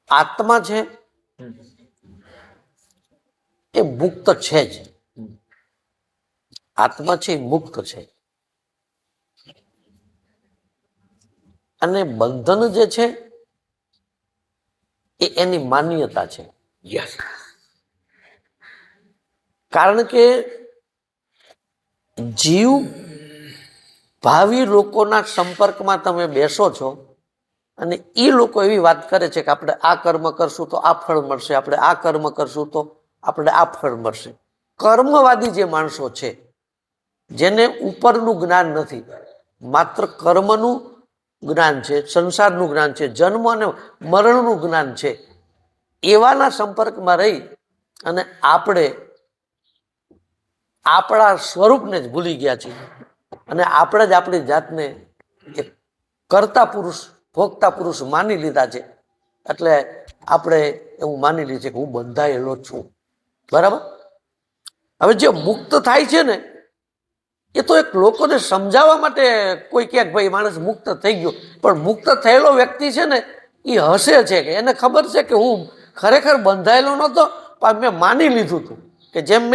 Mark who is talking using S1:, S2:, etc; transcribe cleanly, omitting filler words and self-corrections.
S1: આત્મા છે એ મુક્ત છે જ. આત્મા છે એ મુક્ત છે, અને બંધન જે છે એ એની માન્યતા છે.
S2: યસ.
S1: કારણ કે જીવ ભાવિ લોકોના સંપર્કમાં તમે બેસો છો અને એ લોકો એવી વાત કરે છે કે આપણે આ કર્મ કરશું તો આ ફળ મળશે, આપણે આ કર્મ કરશું તો આપણે આ ફળ મળશે. કર્મવાદી જે માણસો છે, જેને ઉપરનું જ્ઞાન નથી, માત્ર કર્મનું જ્ઞાન છે, સંસારનું જ્ઞાન છે, જન્મ અને મરણનું જ્ઞાન છે, એવાના સંપર્કમાં રહી અને આપણે આપણા સ્વરૂપને જ ભૂલી ગયા છીએ અને આપણે જ આપણી જાતને એક કર્તા પુરુષ, ભોગતા પુરુષ માની લીધા છે. એટલે આપણે એવું માની લીધું છે કે હું બંધાયેલો છું. બરાબર. હવે જે મુક્ત થાય છે ને, એ તો એક લોકોને સમજાવવા માટે કોઈ કહે ભાઈ માણસ મુક્ત થઈ ગયો, પણ મુક્ત થયેલો વ્યક્તિ છે ને એ હસે છે કે એને ખબર છે કે હું ખરેખર બંધાયેલો નહોતો, પણ મેં માની લીધું હતું કે જેમ